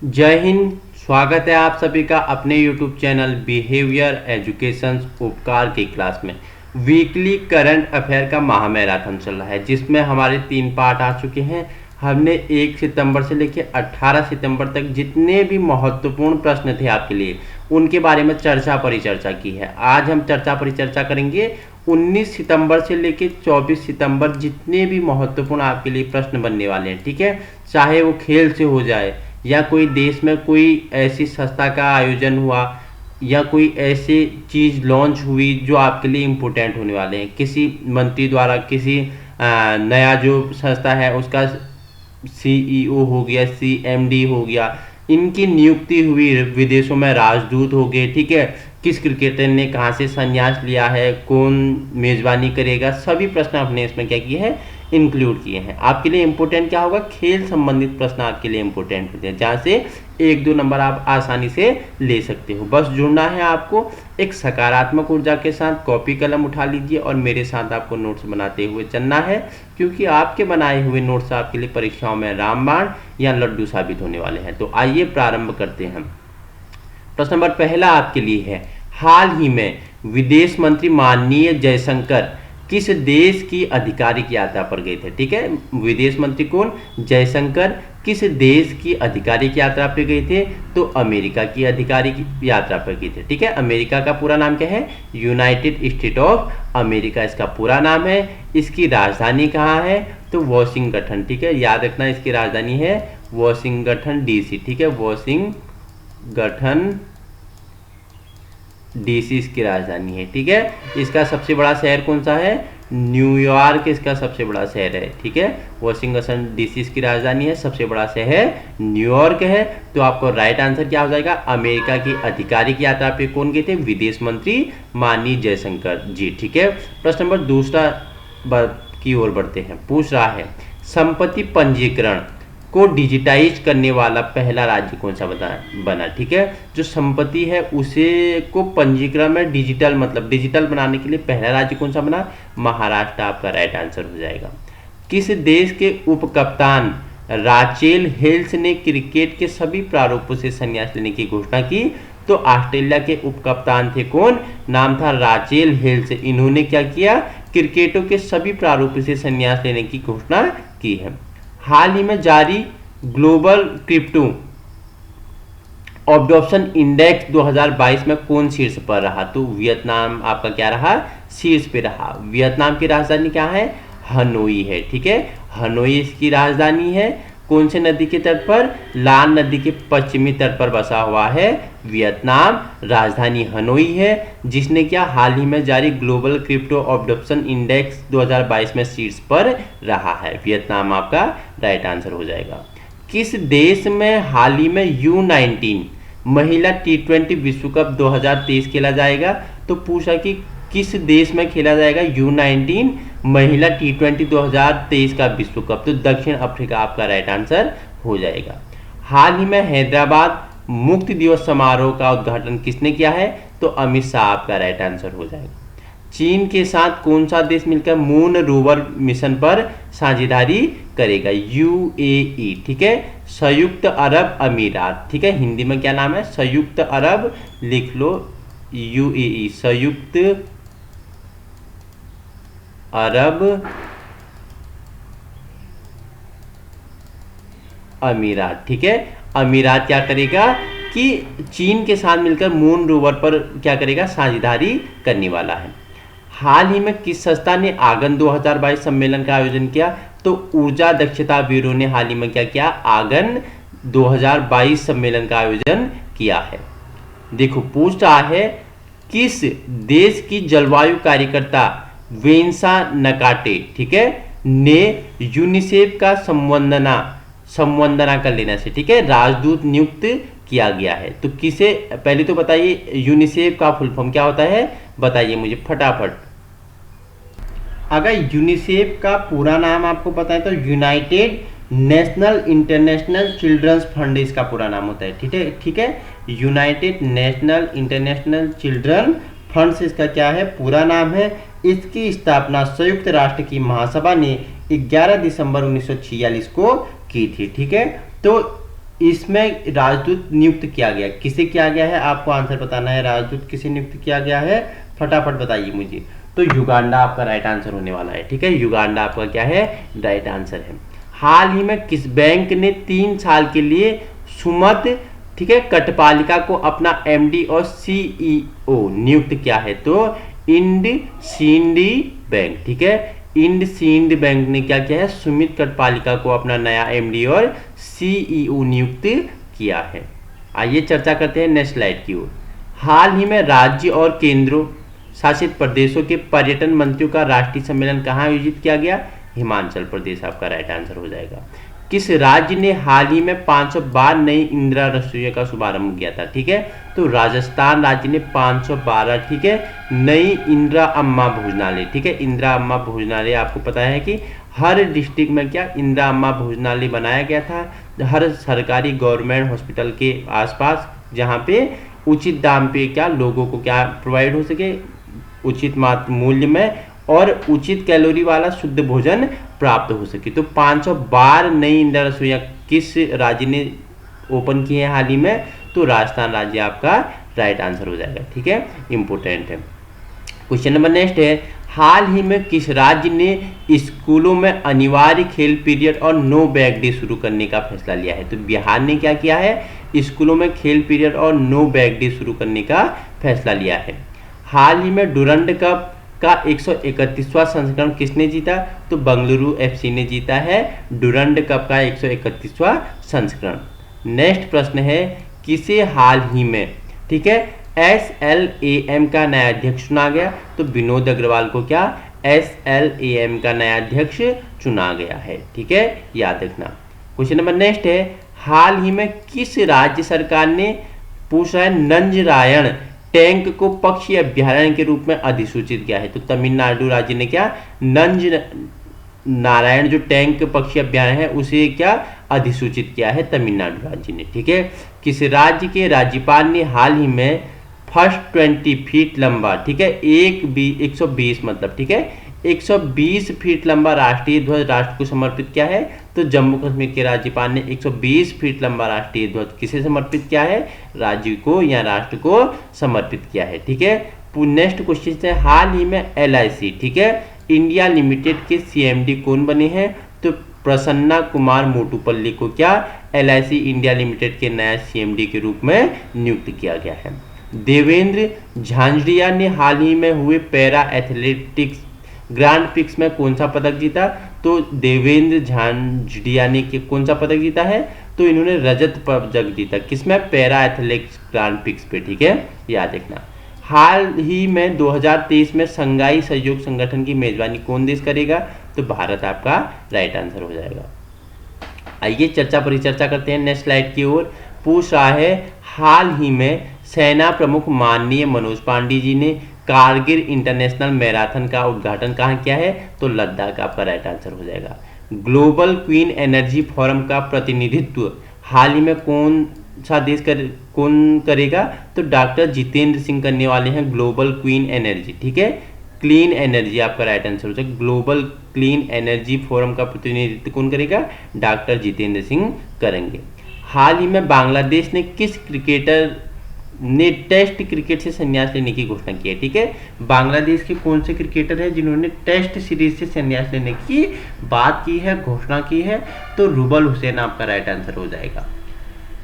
जय हिंद। स्वागत है आप सभी का अपने YouTube चैनल बिहेवियर एजुकेशन उपकार की क्लास में। वीकली करंट अफेयर का महा मैराथन चल रहा है, जिसमें हमारे 3 पार्ट आ चुके हैं। हमने 1 सितंबर से लेकर 18 सितंबर तक जितने भी महत्वपूर्ण प्रश्न थे आपके लिए, उनके बारे में चर्चा परिचर्चा की है। आज हम चर्चा परिचर्चा करेंगे 19 सितंबर से लेकर 24 सितंबर जितने भी महत्वपूर्ण आपके लिए प्रश्न बनने वाले हैं। ठीक है, चाहे वो खेल से हो जाए या कोई देश में कोई ऐसी संस्था का आयोजन हुआ या कोई ऐसी चीज़ लॉन्च हुई जो आपके लिए इम्पोर्टेंट होने वाले हैं। किसी मंत्री द्वारा किसी नया जो संस्था है उसका CEO हो गया, CMD हो गया, इनकी नियुक्ति हुई, विदेशों में राजदूत हो गए। ठीक है, किस क्रिकेटर ने कहाँ से संन्यास लिया है, कौन मेजबानी करेगा, सभी प्रश्न आपने इसमें क्या किए हैं, इंक्लूड किए हैं। आपके लिए इंपॉर्टेंट क्या होगा, खेल संबंधित प्रश्न आपके लिए इंपॉर्टेंट होते हैं, जहाँ से 1-2 नंबर आप आसानी से ले सकते हो। बस जुड़ना है आपको, एक सकारात्मक ऊर्जा के साथ कॉपी कलम उठा लीजिए और मेरे साथ आपको नोट्स बनाते हुए चलना है, क्योंकि आपके बनाए हुए नोट्स आपके लिए परीक्षाओं में रामबाण या लड्डू साबित होने वाले हैं। तो आइए प्रारंभ करते हैं। प्रश्न नंबर पहला आपके लिए है, हाल ही में विदेश मंत्री माननीय जयशंकर किस देश की आधिकारिक यात्रा पर गए थे। ठीक है, विदेश मंत्री कौन, जयशंकर किस देश की आधिकारिक यात्रा पर गए थे, तो अमेरिका की आधिकारिक यात्रा पर गए थे। ठीक है, अमेरिका का पूरा नाम क्या है, यूनाइटेड स्टेट ऑफ अमेरिका इसका पूरा नाम है। इसकी राजधानी कहाँ है, तो वॉशिंगटन। ठीक है, याद रखना इसकी राजधानी है वॉशिंगटन DC। ठीक है, वॉशिंगटन DC इसकी राजधानी है। ठीक है, इसका सबसे बड़ा शहर कौन सा है, न्यूयॉर्क इसका सबसे बड़ा शहर है। ठीक है, वॉशिंगटन DC इसकी राजधानी है, सबसे बड़ा शहर न्यूयॉर्क है। तो आपको राइट आंसर क्या हो जाएगा, अमेरिका की आधिकारिक यात्रा पे कौन गए थे, विदेश मंत्री माननीय जयशंकर जी। ठीक है, प्रश्न नंबर दूसरा की ओर बढ़ते हैं। पूछ रहा है, संपत्ति पंजीकरण को डिजिटाइज करने वाला पहला राज्य कौन सा बना। ठीक है, जो संपत्ति है उसे को पंजीकरण में डिजिटल बनाने के लिए पहला राज्य कौन सा बना, महाराष्ट्र आपका राइट आंसर हो जाएगा। किस देश के उप कप्तान राचेल हेल्स ने क्रिकेट के सभी प्रारूपों से संन्यास लेने की घोषणा की, तो ऑस्ट्रेलिया के उप कप्तान थे कौन, नाम था राचेल हेल्स। इन्होंने क्या किया, क्रिकेटों के सभी प्रारूपों से संन्यास लेने की घोषणा की है। हाल ही में जारी ग्लोबल क्रिप्टो अडॉप्शन इंडेक्स 2022 में कौन शीर्ष पर रहा, तो वियतनाम आपका क्या रहा, शीर्ष पे रहा। वियतनाम की राजधानी क्या है, हनोई है। ठीक है, हनोई इसकी राजधानी है। कौन से नदी के तट पर, लाल नदी के पश्चिमी तट पर बसा हुआ है वियतनाम, राजधानी हनोई है, जिसने क्या हाल ही में जारी ग्लोबल क्रिप्टो अडॉप्शन इंडेक्स 2022 में शीर्ष पर रहा है। वियतनाम आपका राइट आंसर हो जाएगा। किस देश में हाल ही में U19 महिला T20 विश्व कप 2023 खेला जाएगा, तो पूछा कि किस देश में खेला जाएगा U19 महिला T20 2023 का विश्व कप, तो दक्षिण अफ्रीका आपका राइट आंसर हो जाएगा। हाल ही में हैदराबाद मुक्ति दिवस समारोह का उद्घाटन किसने किया है, तो अमित शाह आपका राइट आंसर हो जाएगा। चीन के साथ कौन सा देश मिलकर मून रोवर मिशन पर साझेदारी करेगा, UAE। ठीक है, संयुक्त अरब अमीरात। ठीक है, हिंदी में क्या नाम है, संयुक्त अरब, लिख लो UAE, संयुक्त अरब अमीरात। ठीक है, अमीरात क्या करेगा कि चीन के साथ मिलकर मून रोवर पर क्या करेगा, साझेदारी करने वाला है। हाल ही में किस संस्था ने आगन 2022 सम्मेलन का आयोजन किया, तो ऊर्जा दक्षता ब्यूरो ने हाल ही में क्या किया, आगन 2022 सम्मेलन का आयोजन किया है। देखो पूछ रहा है, किस देश की जलवायु कार्यकर्ता वेंसा नकाटे, ठीक है, ने यूनिसेफ का संवंदना कर लेना से, ठीक है, राजदूत नियुक्त किया गया है। तो किसे, पहले तो बताइए यूनिसेफ का फुल फॉर्म क्या होता है, बताइए मुझे फटाफट। अगर यूनिसेफ का पूरा नाम आपको पता है तो United National International Children's Fund इसका पूरा नाम होता है। ठीक है, United National International Children Fund इसका क्या है, पूरा नाम है। इसकी स्थापना संयुक्त राष्ट्र की महासभा ने 11 दिसंबर 1946 को की थी। ठीक है, तो इसमें राजदूत नियुक्त किया गया, किसे किया गया है आपको आंसर बताना है। राजदूत किसे नियुक्त किया गया है, फटाफट बताइए मुझे। तो युगांडा आपका राइट आंसर होने वाला है। ठीक है, युगांडा आपका क्या है, राइट आंसर है। हाल ही में किस बैंक ने 3 साल के लिए सुमत, ठीक है, कटपालिका को अपना एमडी और सीईओ नियुक्त किया है? तो इंडसिंड बैंक। ठीक है, इंडसिंड बैंक ने क्या किया है, सुमित कटपालिका को अपना नया एमडी और सीईओ नियुक्त किया है। आइए चर्चा करते हैं नेक्स्ट स्लाइड की ओर। हाल ही में राज्य और केंद्र शासित प्रदेशों के पर्यटन मंत्रियों का राष्ट्रीय सम्मेलन कहाँ आयोजित किया गया? हिमाचल प्रदेश आपका राइट आंसर हो जाएगा। किस राज्य ने हाल ही में 512 नई इंदिरा रसोई का शुभारंभ किया था? ठीक है, तो राजस्थान राज्य ने 512, ठीक है, नई इंदिरा अम्मा भोजनालय, ठीक है, इंदिरा अम्मा भोजनालय आपको पता है कि हर डिस्ट्रिक्ट में क्या इंदिरा अम्मा भोजनालय बनाया गया था, हर सरकारी गवर्नमेंट हॉस्पिटल के आसपास, जहाँ पे उचित दाम पे क्या लोगों को क्या प्रोवाइड हो सके, उचित मूल्य में और उचित कैलोरी वाला शुद्ध भोजन प्राप्त हो सके। तो 512 नई इंदिरा रसोइयाँ किस राज्य ने ओपन की है हाल ही में? तो राजस्थान राज्य आपका राइट आंसर हो जाएगा। ठीक है, इंपोर्टेंट है। क्वेश्चन नंबर नेक्स्ट है, हाल ही में किस राज्य ने स्कूलों में अनिवार्य खेल पीरियड और नो बैग डे शुरू करने का फैसला लिया है? तो बिहार ने क्या किया है, स्कूलों में खेल पीरियड और नो बैग डे शुरू करने का फैसला लिया है। हाल ही में डुरंड कप का 131वां संस्करण किसने जीता? तो बंगलुरु एफसी ने जीता है डुरंड कप का 131वां संस्करण। नेक्स्ट प्रश्न है, किसे हाल ही में, ठीक है, SLAM का नया अध्यक्ष चुना गया? तो विनोद अग्रवाल को क्या SLAM का नया अध्यक्ष चुना गया है। ठीक है, याद रखना। क्वेश्चन नंबर नेक्स्ट है, हाल ही में किस राज्य सरकार ने, पूछ रहा है, नंजरायण टैंक को पक्षी अभ्यारण्य के रूप में अधिसूचित किया है? तो तमिलनाडु राज्य ने क्या नंज नारायण जो टैंक पक्षी अभ्यारण्य है उसे क्या अधिसूचित किया है? तमिलनाडु राज्य ने। ठीक है, किस राज्य के राज्यपाल ने हाल ही में फर्स्ट 20 फीट लंबा, ठीक है, 120 मतलब, ठीक है, 120 फीट लंबा राष्ट्रीय ध्वज राष्ट्र को समर्पित किया है? तो जम्मू कश्मीर के राज्यपाल ने 120 फीट लंबा राष्ट्रीय ध्वज किसे समर्पित किया है? राज्य को या राष्ट्र को समर्पित किया है। ठीक है, नेक्स्ट क्वेश्चन है, हाल ही में LIC, ठीक है, इंडिया लिमिटेड के CMD कौन बने हैं? तो प्रसन्ना कुमार मोटुपल्ली को क्या LIC इंडिया लिमिटेड के नया CMD के रूप में नियुक्त किया गया है। देवेंद्र झांझड़िया ने हाल ही में हुए पैरा एथलेटिक्स ग्रांड पिक्स में कौन सा पदक जीता? तो देवेंद्र झांझड़िया ने कौन सा पदक जीता है? तो इन्होंने रजत पदक जीता, किसमें? पैरा एथलेटिक्स ग्रांड पिक्स पे। ठीक है, याद रखना। हाल ही में 2023 में संघाई सहयोग संगठन की मेजबानी कौन देश करेगा? तो भारत आपका राइट आंसर हो जाएगा। आइए चर्चा परिचर्चा करते हैं नेक्स्ट स्लाइड की ओर। पूछ रहा है, हाल ही में सेना प्रमुख माननीय मनोज पांडे जी ने कारगिल इंटरनेशनल मैराथन का उद्घाटन कहाँ किया है? तो लद्दाख आपका राइट आंसर हो जाएगा। ग्लोबल क्लीन एनर्जी फोरम का प्रतिनिधित्व हाल ही में कौन सा देश कौन करेगा? तो डॉक्टर जितेंद्र सिंह करने वाले हैं ग्लोबल क्लीन एनर्जी। ठीक है, क्लीन एनर्जी आपका राइट आंसर हो जाएगा। ग्लोबल क्लीन एनर्जी फोरम का प्रतिनिधित्व कौन करेगा? डॉक्टर जितेंद्र सिंह करेंगे। हाल ही में बांग्लादेश ने किस क्रिकेटर ने टेस्ट क्रिकेट से संन्यास लेने की घोषणा की है? ठीक है, बांग्लादेश के कौन से क्रिकेटर हैं जिन्होंने टेस्ट सीरीज से संन्यास लेने की बात की है, घोषणा की है? तो रुबल हुसैन आपका राइट आंसर हो जाएगा।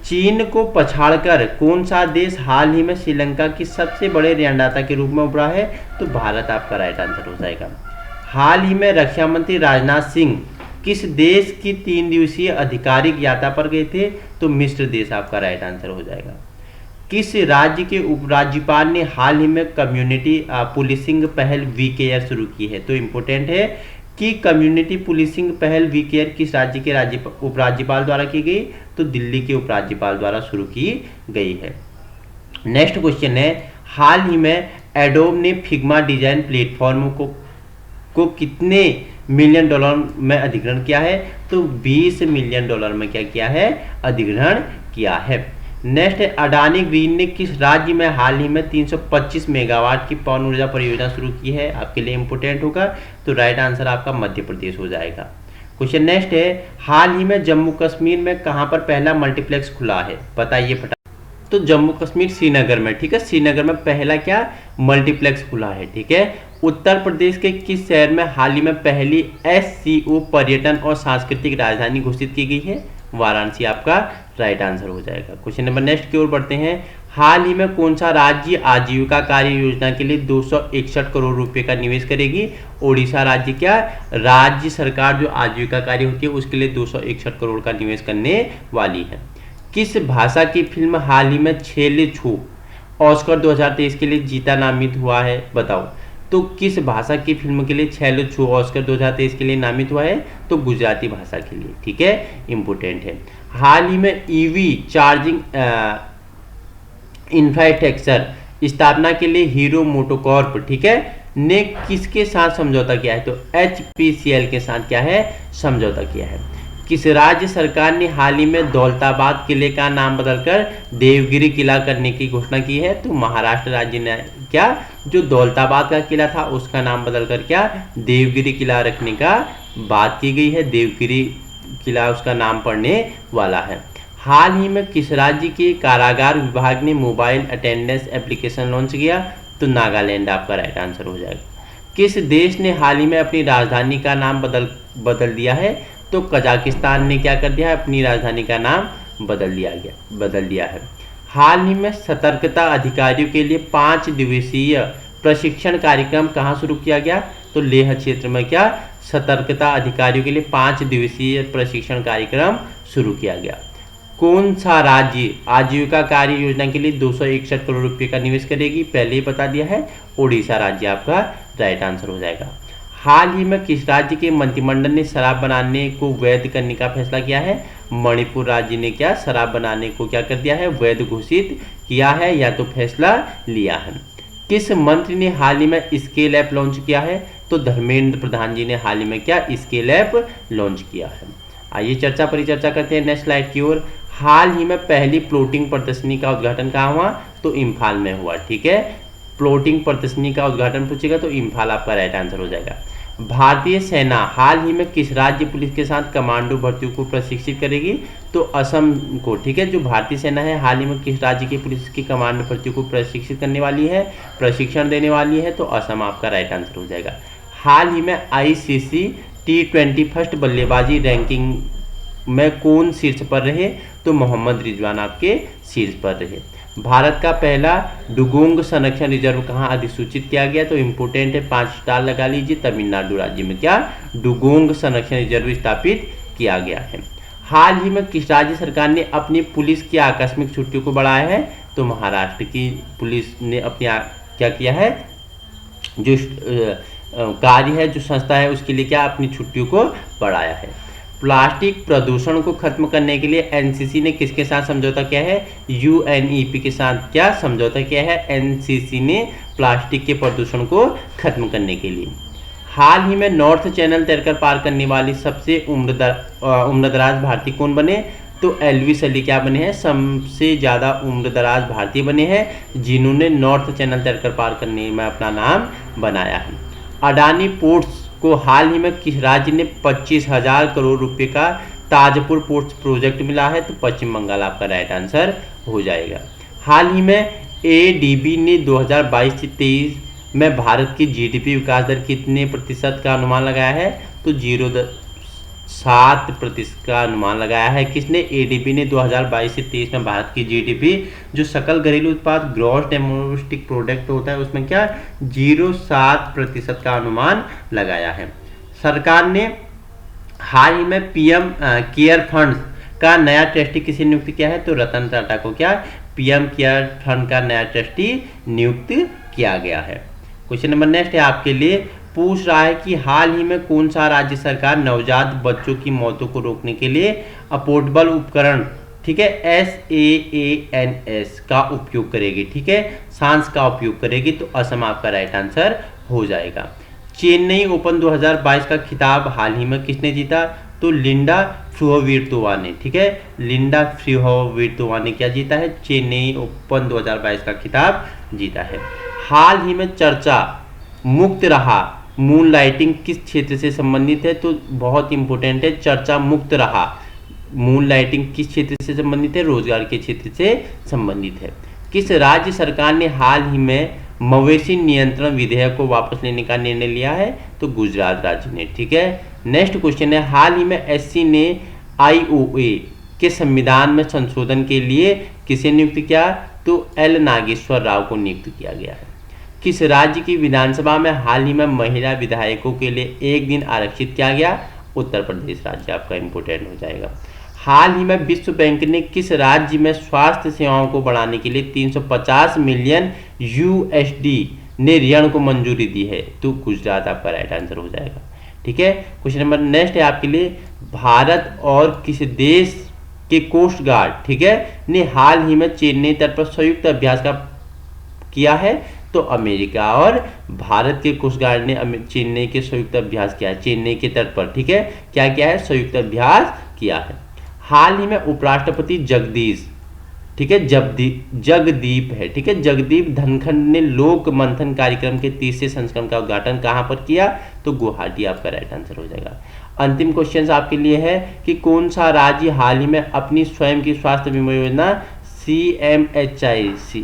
चीन को पछाड़कर कौन सा देश हाल ही में श्रीलंका की सबसे बड़े ऋणदाता के रूप में उभरा है? तो भारत आपका राइट आंसर हो जाएगा। हाल ही में रक्षा मंत्री राजनाथ सिंह किस देश की 3 दिवसीय आधिकारिक यात्रा पर गए थे? तो मिस्र देश आपका राइट आंसर हो जाएगा। किस राज्य के उपराज्यपाल ने हाल ही में कम्युनिटी पुलिसिंग पहल वी केयर शुरू की है? तो इम्पोर्टेंट है कि कम्युनिटी पुलिसिंग पहल वी केयर किस राज्य के उपराज्यपाल द्वारा की गई? तो दिल्ली के उपराज्यपाल द्वारा शुरू की गई है। नेक्स्ट क्वेश्चन है, हाल ही में एडोब ने फिग्मा डिजाइन प्लेटफॉर्म को कितने $मिलियन में अधिग्रहण किया है? तो $20 मिलियन में क्या किया है? अधिग्रहण किया है। नेक्स्ट है, अडानी ग्रीन ने किस राज्य में हाल ही में 325 मेगावाट की पवन ऊर्जा परियोजना शुरू की है? आपके लिए इंपोर्टेंट होगा। तो राइट आंसर आपका मध्य प्रदेश हो जाएगा। क्वेश्चन नेक्स्ट है, हाल ही में जम्मू कश्मीर में कहां पर पहला मल्टीप्लेक्स खुला है, बताइए फटाफट। तो जम्मू कश्मीर श्रीनगर में, ठीक है, श्रीनगर में पहला क्या मल्टीप्लेक्स खुला है, ठीक है। उत्तर प्रदेश के किस शहर में हाल ही में पहली SCO पर्यटन और सांस्कृतिक राजधानी घोषित की गई है, वाराणसी आपका राइट आंसर हो जाएगा। क्वेश्चन नंबर नेक्स्ट की ओर बढ़ते हैं, हाल ही में कौन सा राज्य आजीविका कार्य योजना के लिए 261 करोड़ रुपए का निवेश करेगी, ओडिशा राज्य क्या राज्य सरकार जो आजीविका कार्य होती है उसके लिए 261 करोड़ का निवेश करने वाली है। किस भाषा की फिल्म हाल ही में छेले छू ऑस्कर 2023 के लिए जीता नामित हुआ है, बताओ। तो किस भाषा की फिल्म के लिए छेले छू ऑस्कर 2023 के लिए नामित हुआ है, तो गुजराती भाषा के लिए, ठीक है, इंपोर्टेंट है। हाल ही में EV चार्जिंग इंफ्रास्ट्रक्चर स्थापना के लिए हीरो मोटोकॉर्प, ठीक है, ने किसके साथ समझौता किया है, तो HPCL के साथ क्या है समझौता किया है। किस राज्य सरकार ने हाल ही में दौलताबाद किले का नाम बदलकर देवगिरी किला करने की घोषणा की है, तो महाराष्ट्र राज्य ने क्या जो दौलताबाद का किला था उसका नाम बदलकर क्या देवगिरी किला रखने का बात की गई है, देवगिरी किला उसका नाम पड़ने वाला है। हाल ही में किस राज्य के कारागार विभाग ने मोबाइल अटेंडेंस एप्लीकेशन लॉन्च किया, तो नागालैंड आपका राइट आंसर हो जाएगा। किस देश ने हाल ही में अपनी राजधानी का नाम बदल दिया है, तो कजाकिस्तान ने क्या कर दिया है अपनी राजधानी का नाम बदल दिया है। हाल ही में सतर्कता अधिकारियों के लिए 5 दिवसीय प्रशिक्षण कार्यक्रम कहाँ शुरू किया गया, तो लेह क्षेत्र में क्या सतर्कता अधिकारियों के लिए 5 दिवसीय प्रशिक्षण कार्यक्रम शुरू किया गया। कौन सा राज्य आजीविका कार्य योजना के लिए 261 करोड़ रुपए का निवेश करेगी, पहले ही बता दिया है, ओडिशा राज्य आपका राइट आंसर हो जाएगा। हाल ही में किस राज्य के मंत्रिमंडल ने शराब बनाने को वैध करने का फैसला किया है, मणिपुर राज्य ने क्या शराब बनाने को क्या कर दिया है वैध घोषित किया है या तो फैसला लिया है। किस मंत्री ने हाल ही में स्केल ऐप लॉन्च किया है, तो धर्मेंद्र प्रधान जी ने हाल ही में क्या स्केल ऐप लॉन्च किया है। आइए चर्चा परिचर्चा करते हैं नेक्स्ट स्लाइड की ओर। हाल ही में पहली फ्लोटिंग प्रदर्शनी का उद्घाटन कहाँ हुआ, तो इम्फाल में हुआ, ठीक है। फ्लोटिंग प्रदर्शनी का उद्घाटन पूछेगा तो इम्फाल आपका राइट आंसर हो जाएगा। भारतीय सेना हाल ही में किस राज्य पुलिस के साथ कमांडो भर्तियों को प्रशिक्षित करेगी, तो असम को, ठीक है। जो भारतीय सेना है हाल ही में किस राज्य की पुलिस की कमांडो भर्तियों को प्रशिक्षित करने वाली है, प्रशिक्षण देने वाली है, तो असम आपका राइट आंसर हो जाएगा। हाल ही में ICC T20 फर्स्ट बल्लेबाजी रैंकिंग में कौन शीर्ष पर रहे, तो मोहम्मद रिजवान आपके शीर्ष पर रहे। भारत का पहला डुगोंग संरक्षण रिजर्व कहाँ अधिसूचित किया गया, तो इम्पोर्टेंट है 5 स्टार लगा लीजिए, तमिलनाडु राज्य में क्या डुगोंग संरक्षण रिजर्व स्थापित किया गया है। हाल ही में किस राज्य सरकार ने अपनी पुलिस की आकस्मिक छुट्टियों को बढ़ाया है, तो महाराष्ट्र की पुलिस ने अपनी क्या किया है जो कार्य है जो संस्था है उसके लिए क्या अपनी छुट्टियों को बढ़ाया है। प्लास्टिक प्रदूषण को खत्म करने के लिए NCC ने किसके साथ समझौता किया है, UNEP के साथ क्या समझौता किया है NCC ने प्लास्टिक के प्रदूषण को खत्म करने के लिए। हाल ही में नॉर्थ चैनल तैरकर पार करने वाली सबसे उम्रदराज भारतीय कौन बने, तो एल्विस अली क्या बने हैं सबसे ज़्यादा उम्रदराज भारतीय बने हैं जिन्होंने नॉर्थ चैनल तैरकर पार करने में अपना नाम बनाया है। अडानी पोर्ट्स को हाल ही में किस राज्य ने 25,000 करोड़ रुपए का ताजपुर पोर्ट्स प्रोजेक्ट मिला है, तो पश्चिम बंगाल आपका राइट आंसर हो जाएगा। हाल ही में ADB ने 2022 से 23 में भारत की GDP विकास दर कितने प्रतिशत का अनुमान लगाया है, तो 0.7% का अनुमान लगाया है। किसने, ADB ने 2022 से 23 में भारत की GDP जो सकल घरेलू उत्पाद ग्रॉस डोमेस्टिक प्रोडक्ट होता है उसमें क्या 0.7% का अनुमान लगाया है। सरकार ने हाल ही में PM केयर फंड का नया ट्रस्टी किसे नियुक्त किया है, तो रतन टाटा को क्या PM केयर फंड का नया ट्रस्टी नियुक्त किया गया है। क्वेश्चन नंबर नेक्स्ट है आपके लिए, पूछ रहा है कि हाल ही में कौन सा राज्य सरकार नवजात बच्चों की मौतों को रोकने के लिए अपोर्टेबल उपकरण, ठीक है, SAANS का उपयोग करेगी, ठीक है, सांस का उपयोग करेगी, तो असम आपका राइट आंसर हो जाएगा। चेन्नई ओपन 2022 का खिताब हाल ही में किसने जीता, तो लिंडा फ्रिहोविटोवा ने, ठीक है, लिंडा फ्रिहोविटोवा ने क्या जीता है, चेन्नई ओपन 2022 का खिताब जीता है। हाल ही में चर्चा मुक्त रहा मून लाइटिंग किस क्षेत्र से संबंधित है? तो बहुत इंपॉर्टेंट है, चर्चा मुक्त रहा। मून लाइटिंग किस क्षेत्र से संबंधित है? रोजगार के क्षेत्र से संबंधित है। किस राज्य सरकार ने हाल ही में मवेशी नियंत्रण विधेयक को वापस लेने का निर्णय लिया है? तो गुजरात राज्य ने। ठीक है, नेक्स्ट क्वेश्चन है, हाल ही में एससी ने IOA के संविधान में संशोधन के लिए किसे नियुक्त किया? तो एल नागेश्वर राव को नियुक्त किया गया है। किस राज्य की विधानसभा में हाल ही में महिला विधायकों के लिए एक दिन आरक्षित किया गया? उत्तर प्रदेश राज्य आपका इंपोर्टेंट हो जाएगा। हाल ही में विश्व बैंक ने किस राज्य में स्वास्थ्य सेवाओं को बढ़ाने के लिए 350 मिलियन USD ने ऋण को मंजूरी दी है? तो गुजरात आपका राइट आंसर हो जाएगा। ठीक है, क्वेश्चन नंबर नेक्स्ट है आपके लिए, भारत और किस देश के कोस्ट गार्ड, ठीक है, ने हाल ही में चेन्नई तट पर संयुक्त अभ्यास का किया है? तो अमेरिका और भारत के कोस्ट गार्ड ने चेन्नई के संयुक्त अभ्यास किया है, चेन्नई के तट पर। ठीक है, क्या किया है? संयुक्त अभ्यास किया है। हाल ही में उपराष्ट्रपति जगदीश, ठीक है, जगदीप है, ठीक है, जगदीप धनखड़ ने लोक मंथन कार्यक्रम के तीसरे संस्करण का उद्घाटन कहां पर किया? तो गुवाहाटी आपका राइट आंसर हो जाएगा। अंतिम क्वेश्चन आपके लिए है कि कौन सा राज्य हाल ही में अपनी स्वयं की स्वास्थ्य बीमा योजना CMHICS,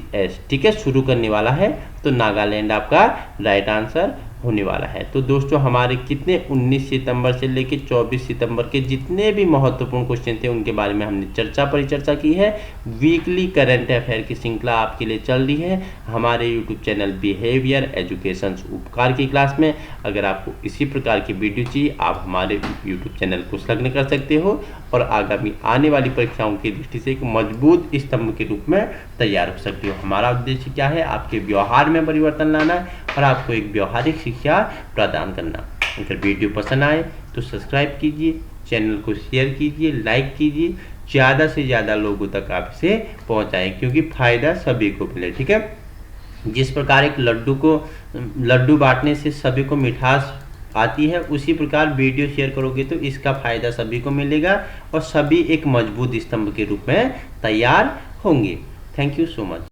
ठीक है, शुरू करने वाला है? तो नागालैंड आपका राइट आंसर होने वाला है। तो दोस्तों हमारे कितने 19 सितंबर से लेकर 24 सितंबर के जितने भी महत्वपूर्ण क्वेश्चन थे उनके बारे में हमने परिचर्चा की है। वीकली करंट अफेयर की श्रृंखला आपके लिए चल रही है हमारे यूट्यूब चैनल बिहेवियर एजुकेशन उपकार की क्लास में। अगर आपको इसी प्रकार की वीडियो चाहिए आप हमारे यूट्यूब चैनल को संलग्न कर सकते हो और आगामी आने वाली परीक्षाओं की दृष्टि से एक मजबूत स्तंभ के रूप में तैयार हो सकते हो। हमारा उद्देश्य क्या है? आपके व्यवहार में परिवर्तन लाना और आपको एक व्यवहारिक शिक्षा प्रदान करना। अगर वीडियो पसंद आए तो सब्सक्राइब कीजिए, चैनल को शेयर कीजिए, लाइक कीजिए, ज़्यादा से ज़्यादा लोगों तक आप इसे पहुँचाएँ क्योंकि फ़ायदा सभी को मिले। ठीक है, जिस प्रकार एक लड्डू बांटने से सभी को मिठास आती है उसी प्रकार वीडियो शेयर करोगे तो इसका फायदा सभी को मिलेगा और सभी एक मजबूत स्तंभ के रूप में तैयार होंगे। Thank you so much.